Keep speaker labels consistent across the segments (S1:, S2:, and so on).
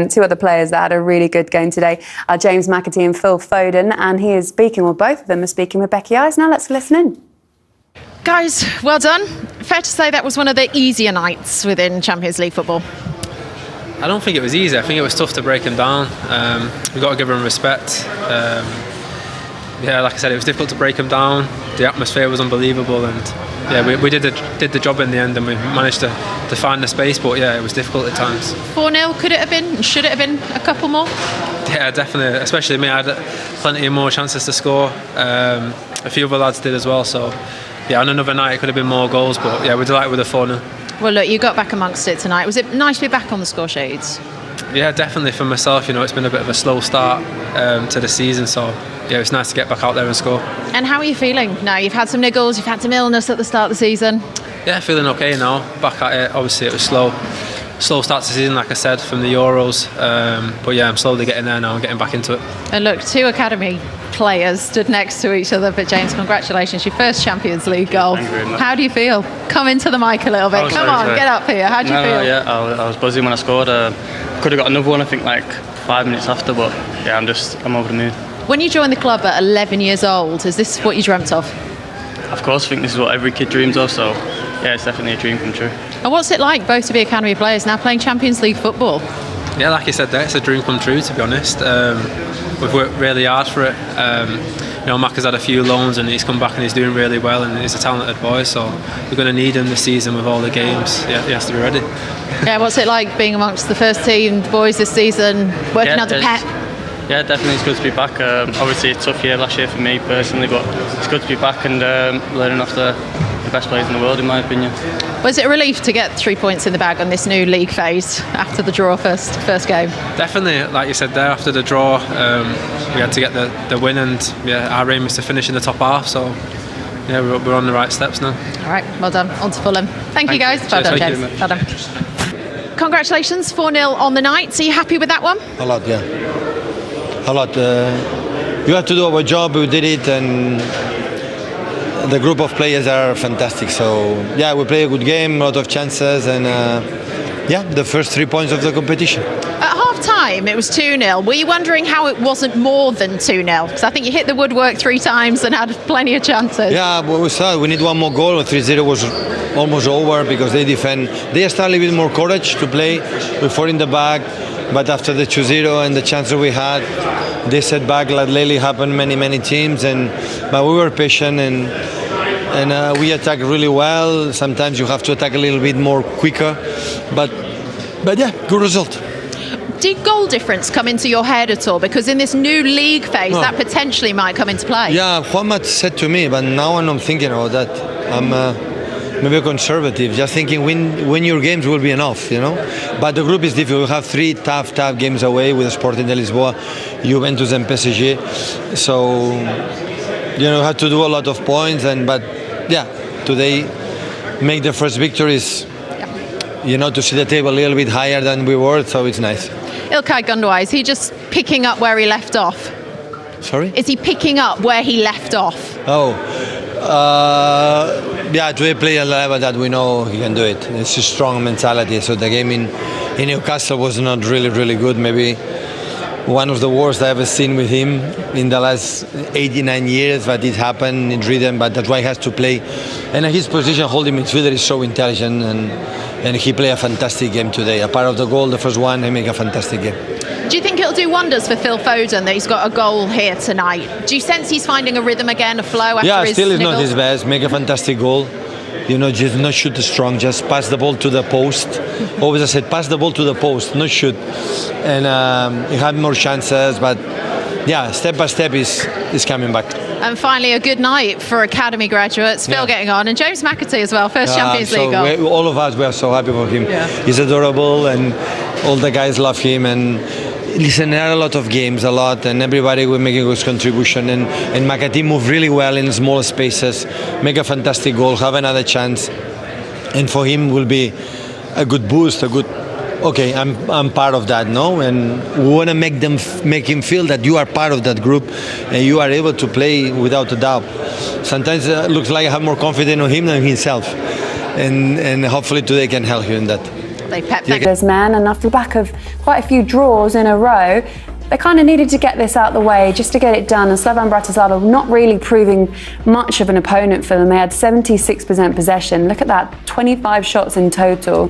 S1: Two other players that had a really good game today are James McAtee and Phil Foden, and he is speaking, well, both of them are speaking with Becky Eyes. Now let's listen in.
S2: Guys, well done. Fair to say that was one of the easier nights within Champions League football.
S3: I don't think it was easy. I think it was tough to break them down. We've got to give them respect. Yeah, like I said, it was difficult to break them down. The atmosphere was unbelievable, and yeah, we did the job in the end, and we managed to find the space. But yeah, it was difficult at times. 4-0,
S2: could it have been? Should it have been a couple more?
S3: Yeah, definitely. Especially me, I had plenty more chances to score. A few other lads did as well. So yeah, on another night it could have been more goals. But yeah, we're delighted with the 4-0.
S2: Well, look, you got back amongst it tonight. Was it nice to be back on the score sheets?
S3: Yeah, definitely for myself. You know, it's been a bit of a slow start to the season, so yeah, it's nice to get back out there and score.
S2: And how are you feeling now? You've had some niggles, you've had some illness at the start of the season.
S3: Yeah, feeling okay now. Back at it. Obviously, it was slow start to the season, like I said, from the Euros. But yeah, I'm slowly getting there now and getting back into it.
S2: And look, two academy players stood next to each other. But James, congratulations, your first Champions League goal.
S4: Thank you very much.
S2: How do you feel? Come into the mic a little bit. Come on, get up here. How do you feel?
S4: Yeah, I was buzzing when I scored. Could have got another one, I think, like 5 minutes after. But yeah, I'm over the moon.
S2: When you joined the club at 11 years old, is this what you dreamt of?
S4: Of course, I think this is what every kid dreams of. So yeah, it's definitely a dream come true.
S2: And what's it like, both to be academy players now playing Champions League football?
S3: Yeah, like you said there, it's a dream come true, to be honest. We've worked really hard for it. You know, Mac has had a few loans and he's come back and he's doing really well, and he's a talented boy, so we're going to need him this season with all the games. Yeah, he has to be ready.
S2: Yeah, what's it like being amongst the first team boys this season, working under Pep?
S4: Yeah, definitely it's good to be back. Obviously a tough year last year for me personally, but it's good to be back and learning off the best players in the world, in my opinion.
S2: Was it a relief to get 3 points in the bag on this new league phase after the draw first game?
S3: Definitely, like you said there, after the draw, we had to get the win, and yeah, our aim is to finish in the top half, so yeah, we're on the right steps now.
S2: All right, well done. On to Fulham. Thank you guys. Well done, James. Well done. Congratulations, 4-0 on the night. Are you happy with that one?
S5: A lot, yeah. A lot. You have to do our job. We did it, and the group of players are fantastic. So yeah, we play a good game, a lot of chances, and yeah, the first 3 points of the competition.
S2: At half time, it was 2-0. Were you wondering how it wasn't more than 2-0? Because I think you hit the woodwork 3 times and had plenty of chances.
S5: Yeah, but we thought we need one more goal. 3-0 was almost over because they defend. They started a little bit more courage to play with 4 in the back. But after the 2-0 and the chance that we had, they set back like lately happened many teams. But we were patient and we attacked really well. Sometimes you have to attack a little bit more quicker. But yeah, good result.
S2: Did goal difference come into your head at all? Because in this new league phase, that potentially might come into play.
S5: Yeah, Juanma said to me, but now I'm not thinking about that. I'm maybe conservative, just thinking win your games will be enough, you know. But the group is difficult. We have 3 tough games away with Sporting de Lisboa, Juventus and PSG. So, you know, have to do a lot of points. But yeah, today make the first victories, you know, to see the table a little bit higher than we were. So it's nice.
S2: Ilkay Gundogan, is he just picking up where he left off?
S5: Sorry?
S2: Is he picking up where he left off?
S5: Oh. Yeah, today play a level that we know he can do it. It's a strong mentality. So the game in Newcastle was not really good. Maybe one of the worst I've ever seen with him in the last 89 years. But it happened in rhythm. But that's why he has to play. And his position, holding midfielder, is so intelligent. And he played a fantastic game today. A part of the goal, the first one, he made a fantastic game.
S2: Do you think it'll do wonders for Phil Foden that he's got a goal here tonight? Do you sense he's finding a rhythm again, a flow after his
S5: still is
S2: niggle?
S5: Not his best. Make a fantastic goal. You know, just not shoot strong. Just pass the ball to the post. Always I said, pass the ball to the post, not shoot. And he had more chances, but yeah, step by step is coming back.
S2: And finally, a good night for academy graduates. Phil getting on, and James McAtee as well, first Champions League goal.
S5: All of us were so happy for him. Yeah. He's adorable, and all the guys love him. And listen, there are a lot of games, and everybody will make a good contribution. And McAtee moved really well in small spaces, make a fantastic goal, have another chance. And for him will be a good boost, okay, I'm part of that, no? And we want to make him feel that you are part of that group and you are able to play without a doubt. Sometimes it looks like I have more confidence in him than himself. And hopefully today can help you in that.
S2: Pep,
S1: There's men, and after the back of quite a few draws in a row, they kind of needed to get this out the way just to get it done. And Slovan Bratislava not really proving much of an opponent for them. They had 76% possession. Look at that, 25 shots in total.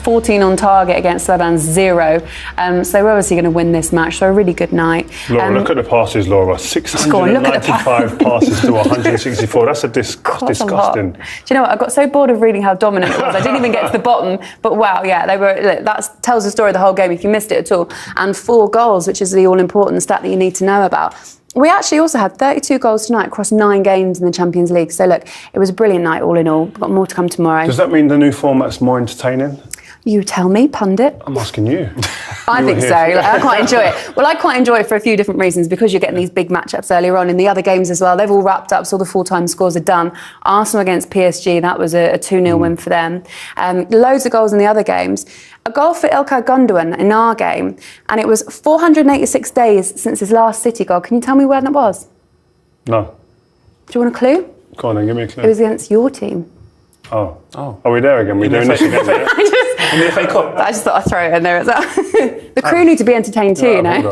S1: 14 on target against Slovan, 0. So they were obviously going to win this match. So a really good night.
S6: Laura, look at the passes, Laura. 695 passes to 164. That's disgusting.
S1: Do you know what? I got so bored of reading how dominant it was. I didn't even get to the bottom. But wow, yeah, they were. That tells the story of the whole game if you missed it at all. And 4 goals, which is the all-important stat that you need to know about. We actually also had 32 goals tonight across 9 games in the Champions League. So look, it was a brilliant night all in all. We've got more to come tomorrow.
S6: Does that mean the new format's more entertaining?
S1: You tell me, pundit.
S6: I'm asking you.
S1: I think so. I quite enjoy it. Well, I quite enjoy it for a few different reasons, because you're getting these big matchups earlier on in the other games as well. They've all wrapped up, so all the full-time scores are done. Arsenal against PSG, that was a 2-0 win for them. Loads of goals in the other games. A goal for İlkay Gundogan in our game, and it was 486 days since his last City goal. Can you tell me when that was?
S6: No.
S1: Do you want a clue?
S6: Go on then, give me a clue.
S1: It was against your team.
S6: Oh. Are we there again? We're doing this again.
S3: In the FA Cup.
S1: I just thought I'd throw it in there as well. The crew need to be entertained too, you know.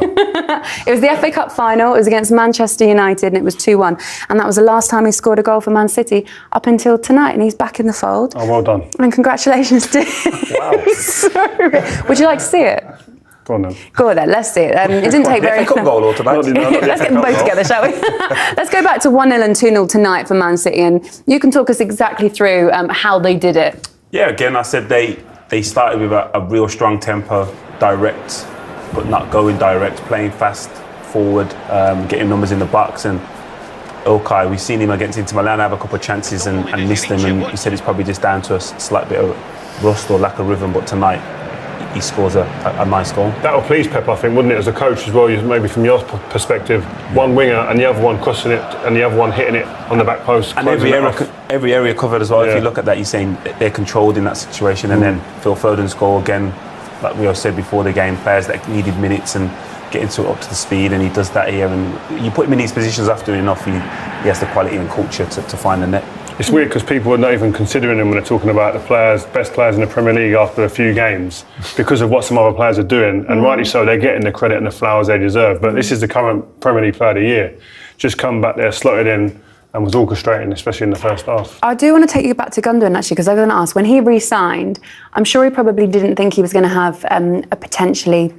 S1: It was the FA Cup final. It was against Manchester United, and it was 2-1. And that was the last time he scored a goal for Man City up until tonight, and he's back in the fold.
S6: Oh, well done.
S1: And congratulations to him.
S6: Wow.
S1: Sorry. Would you like to see it?
S6: Go on then.
S1: Go on then, let's see it. It didn't take very
S3: FA Cup goal or tonight?
S1: Let's get them both together, shall we? Let's go back to 1-0 and 2-0 tonight for Man City, and you can talk us exactly through how they did it.
S7: Yeah, again, I said they started with a real strong tempo, direct, but not going direct, playing fast forward, getting numbers in the box. And İlkay, we've seen him against Inter Milan have a couple of chances and missed them, and he said it's probably just down to a slight bit of rust or lack of rhythm, but tonight he scores a nice goal.
S6: That'll please Pep, I think, wouldn't it, as a coach as well, maybe from your perspective, one winger and the other one crossing it and the other one hitting it on the back post.
S7: And every area covered as well. Yeah. If you look at that, you're saying they're controlled in that situation. And then Phil Foden's goal again, like we all said before the game, players that needed minutes and getting up to the speed, and he does that here. And you put him in these positions after enough, he has the quality and culture to find the net.
S6: It's weird because people are not even considering him when they're talking about the best players in the Premier League after a few games, because of what some other players are doing, and rightly so. They're getting the credit and the flowers they deserve. But this is the current Premier League Player of the Year. Just come back there, slotted in, and was orchestrating, especially in the first half.
S1: I do want to take you back to Gundogan actually, because I was going to ask, when he re-signed, I'm sure he probably didn't think he was going to have a potentially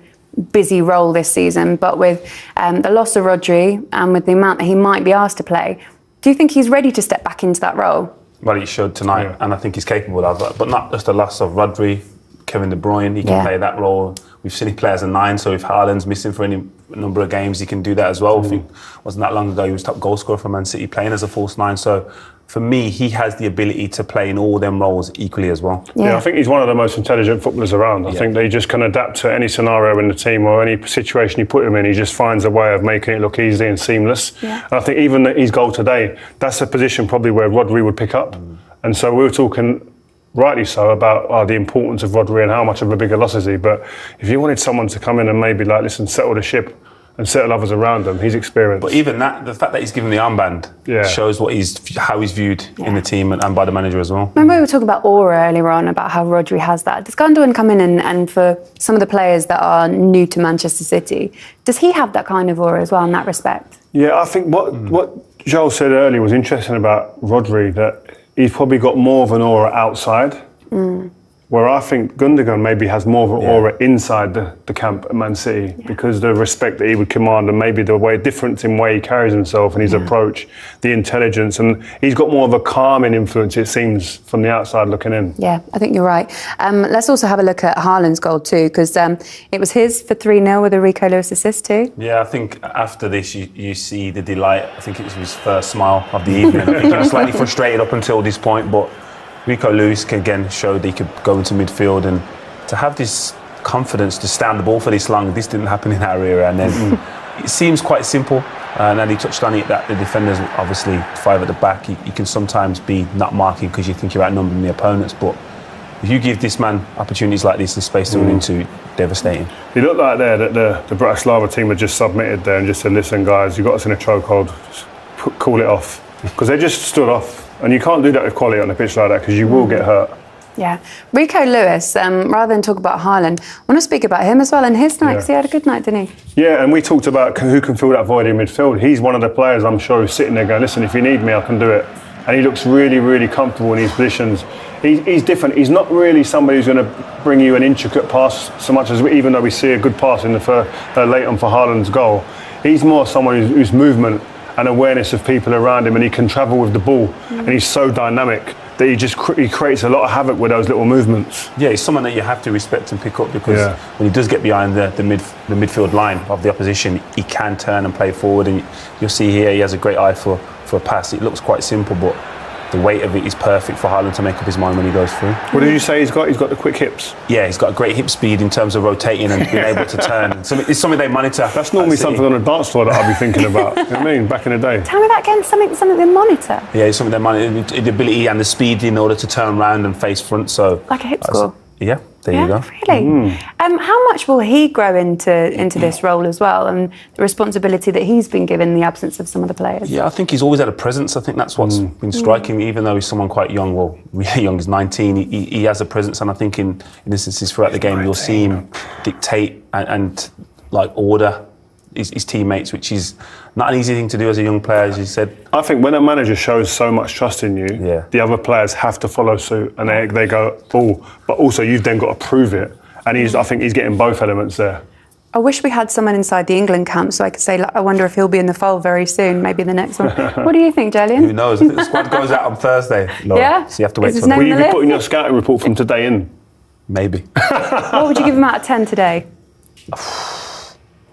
S1: busy role this season, but with the loss of Rodri and with the amount that he might be asked to play, do you think he's ready to step back into that role?
S7: Well, he should tonight, and I think he's capable of that. But not just the loss of Rodri, Kevin De Bruyne, he can play that role. We've seen him play as a 9, so if Haaland's missing for any number of games, he can do that as well. I think it wasn't that long ago he was top goal scorer for Man City, playing as a false 9. So for me, he has the ability to play in all them roles equally as well.
S6: Yeah, I think he's one of the most intelligent footballers around. I think they just can adapt to any scenario in the team or any situation you put him in. He just finds a way of making it look easy and seamless. Yeah. And I think even his goal today, that's a position probably where Rodri would pick up. And so we were talking, rightly so, about the importance of Rodri and how much of a bigger loss is he. But if you wanted someone to come in and maybe settle the ship and settle others around him, he's experienced.
S7: But even that, the fact that he's given the armband shows how he's viewed in the team and by the manager as well.
S1: Remember we were talking about aura earlier on, about how Rodri has that. Does Gundogan come in and for some of the players that are new to Manchester City, does he have that kind of aura as well in that respect?
S6: Yeah, I think what Joel said earlier was interesting about Rodri, that he's probably got more of an aura outside. Where I think Gundogan maybe has more of an aura inside the camp at Man City, because the respect that he would command and maybe the difference in way he carries himself and his approach, the intelligence, and he's got more of a calming influence, it seems, from the outside looking in.
S1: Yeah, I think you're right. Let's also have a look at Haaland's goal too, because it was his for 3-0 with a Rico Lewis assist too.
S7: Yeah, I think after this you see the delight. I think it was his first smile of the evening. I think he was slightly frustrated up until this point, but Rico Lewis again showed that he could go into midfield, and to have this confidence to stand the ball for this long, this didn't happen in our era. And then it seems quite simple, and he touched on it that the defenders, obviously 5 at the back, you can sometimes be not marking because you think you're outnumbering the opponents, but if you give this man opportunities like this and space to run into, devastating.
S6: It looked like there that the Bratislava team had just submitted there and just said, listen guys, you've got us in a chokehold, just call it off. Because they just stood off. And you can't do that with quality on a pitch like that, because you will get hurt.
S1: Yeah. Rico Lewis, rather than talk about Haaland, I want to speak about him as well and his night, because he had a good night, didn't he?
S6: Yeah, and we talked about who can fill that void in midfield. He's one of the players, I'm sure, who's sitting there going, listen, if you need me, I can do it. And he looks really, really comfortable in his positions. He's different. He's not really somebody who's going to bring you an intricate pass so much as even though we see a good pass in the late on for Haaland's goal. He's more someone whose movement and awareness of people around him, and he can travel with the ball, and he's so dynamic that he creates a lot of havoc with those little movements.
S7: Yeah, he's someone that you have to respect and pick up, because when he does get behind the midfield line of the opposition, he can turn and play forward, and you'll see here he has a great eye for a pass. It looks quite simple, but the weight of it is perfect for Haaland to make up his mind when he goes through.
S6: What did you say he's got? He's got the quick hips.
S7: Yeah, he's got a great hip speed in terms of rotating and being able to turn. So it's something they monitor.
S6: That's normally something on a dance floor that I'd be thinking about. You know what I mean? Back in the day.
S1: Tell me that again, something they monitor.
S7: Yeah, it's something they monitor, the ability and the speed in order to turn around and face front. So
S1: like a hip score.
S7: Yeah, there you go.
S1: Really? How much will he grow into this role as well, and the responsibility that he's been given in the absence of some of the players?
S7: Yeah, I think he's always had a presence. I think that's what's been striking me, even though he's someone quite young, well, really young, he's 19, he has a presence, and I think in instances throughout the game, you'll see him dictate and like order his teammates, which is not an easy thing to do as a young player, as you said.
S6: I think when a manager shows so much trust in you, the other players have to follow suit, and they go, oh, but also you've then got to prove it. And I think he's getting both elements there.
S1: I wish we had someone inside the England camp so I could say, I wonder if he'll be in the fold very soon, maybe the next one. What do you think, Julian?
S7: Who knows? I think the squad goes out on Thursday, Laura.
S1: Yeah?
S7: So you have to wait
S1: Is
S7: till
S1: his
S6: Will
S1: name
S6: you
S1: on
S6: be
S1: the
S6: putting your
S1: list?
S6: scouting report from today in?
S7: Maybe.
S1: What would you give him out of 10 today?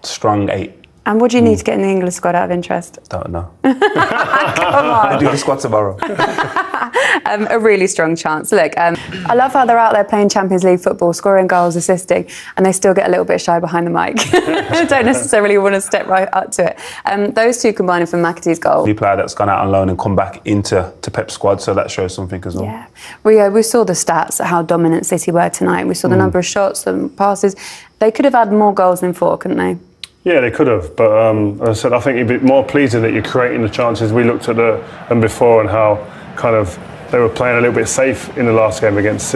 S7: Strong 8.
S1: And what do you need to get in the England squad out of interest?
S7: Don't know.
S1: Come on.
S7: I'll do the squad tomorrow.
S1: A really strong chance. Look, I love how they're out there playing Champions League football, scoring goals, assisting, and they still get a little bit shy behind the mic. They don't necessarily want to step right up to it. Those two combining for McAtee's goal.
S7: The player that's gone out on loan and come back into Pep's squad, so that shows something as well.
S1: Yeah, we saw the stats, how dominant City were tonight. We saw the number of shots and passes. They could have had more goals than 4, couldn't they?
S6: Yeah, they could have, but as I said, I think it'd be more pleasing that you're creating the chances. We looked at them before and how kind of they were playing a little bit safe in the last game against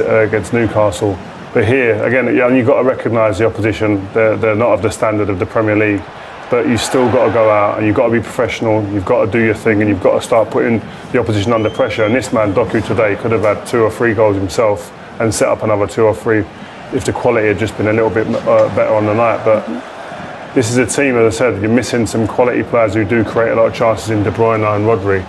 S6: Newcastle. But here, again, you've got to recognise the opposition. They're not of the standard of the Premier League, but you've still got to go out and you've got to be professional. You've got to do your thing, and you've got to start putting the opposition under pressure. And this man, Doku, today could have had 2 or 3 goals himself and set up another 2 or 3 if the quality had just been a little bit better on the night. But this is a team, as I said, you're missing some quality players who do create a lot of chances in De Bruyne and Rodri.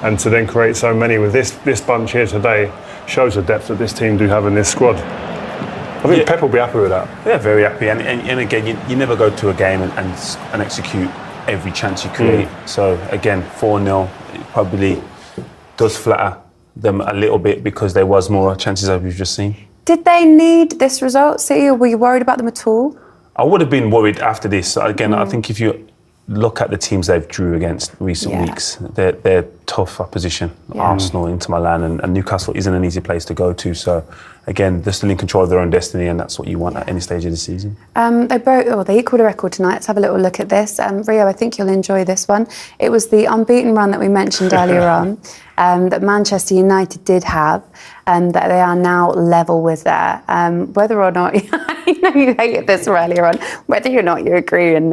S6: And to then create so many with this bunch here today shows the depth that this team do have in this squad. I think Pep will be happy with that.
S7: Yeah, very happy. And again, you never go to a game and execute every chance you create. So again, 4-0 probably does flatter them a little bit because there was more chances as we've just seen.
S1: Did they need this result, City, or were you worried about them at all?
S7: I would have been worried after this. Again, I think if you look at the teams they've drew against recent weeks, they're tough opposition. Arsenal, Inter Milan, and Newcastle isn't an easy place to go to. So again, they're still in control of their own destiny, and that's what you want at any stage of the season.
S1: They equalled a record tonight. Let's have a little look at this. Rio, I think you'll enjoy this one. It was the unbeaten run that we mentioned earlier on, that Manchester United did have, that they are now level with there. Whether or not, I know you hated this earlier on, whether or not you agree in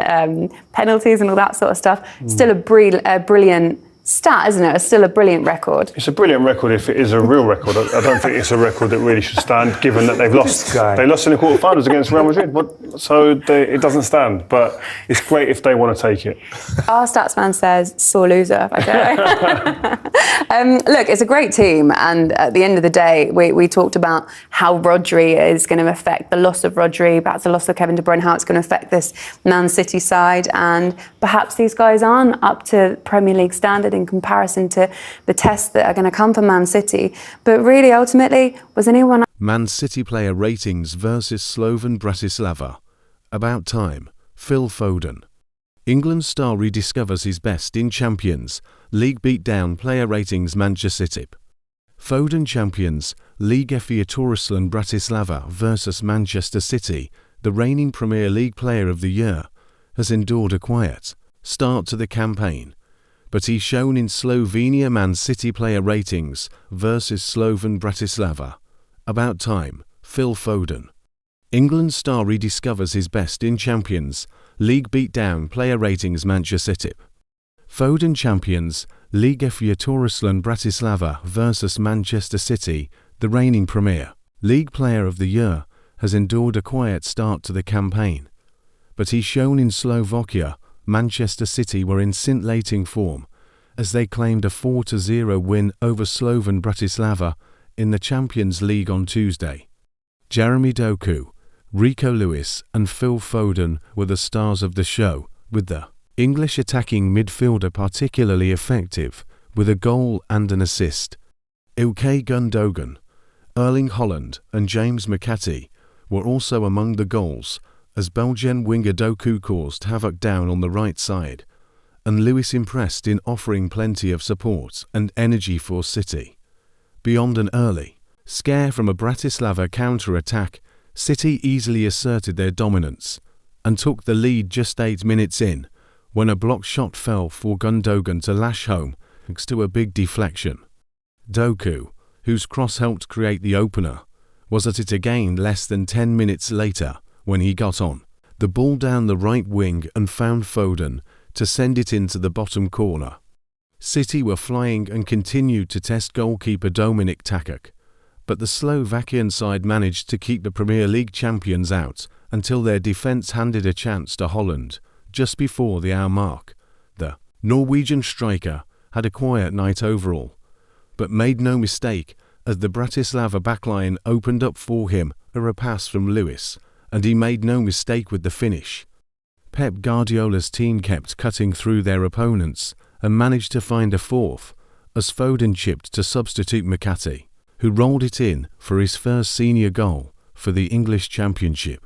S1: penalties and all that sort of stuff, still a brilliant stat, isn't it? It's still a brilliant record.
S6: It's a brilliant record if it is a real record. I don't think it's a record that really should stand, given that they've lost. They lost in the quarterfinals against Real Madrid, it doesn't stand. But it's great if they want to take it.
S1: Our stats man says sore loser. Okay. Look, it's a great team, and at the end of the day, we talked about how Rodri is going to affect the loss of Rodri, perhaps the loss of Kevin De Bruyne, how it's going to affect this Man City side, and perhaps these guys aren't up to Premier League standard in comparison to the tests that are going to come for Man City. But really, ultimately, was anyone...
S8: Man City player ratings versus Slovan Bratislava. About time. Phil Foden. England star rediscovers his best in Champions. League beat down player ratings Manchester City. Foden champions. Liga Fiatorslan Bratislava versus Manchester City. The reigning Premier League player of the year has endured a quiet start to the campaign, but he's shown in Slovenia Man City player ratings versus Slovan Bratislava. About time, Phil Foden. England star rediscovers his best in Champions League beat-down player ratings Manchester City. Foden champions Liga Futurislan Bratislava vs Manchester City, the reigning Premier League Player of the Year, has endured a quiet start to the campaign. But he's shown in Slovakia, Manchester City were in scintillating form as they claimed a 4-0 win over Slovan Bratislava in the Champions League on Tuesday. Jeremy Doku, Rico Lewis and Phil Foden were the stars of the show, with the English attacking midfielder particularly effective, with a goal and an assist. Ilkay Gundogan, Erling Haaland and James McAtee were also among the goals, as Belgian winger Doku caused havoc down on the right side, and Lewis impressed in offering plenty of support and energy for City. Beyond an early scare from a Bratislava counter-attack, City easily asserted their dominance and took the lead just 8 minutes in, when a blocked shot fell for Gundogan to lash home thanks to a big deflection. Doku, whose cross helped create the opener, was at it again less than 10 minutes later when he got on the ball down the right wing and found Foden to send it into the bottom corner. City were flying and continued to test goalkeeper Dominik Takak, but the Slovakian side managed to keep the Premier League champions out until their defence handed a chance to Haaland just before the hour mark. The Norwegian striker had a quiet night overall, but made no mistake as the Bratislava backline opened up for him a pass from Lewis, and he made no mistake with the finish. Pep Guardiola's team kept cutting through their opponents and managed to find a fourth, as Foden chipped to substitute McAtee, who rolled it in for his first senior goal for the English Championship.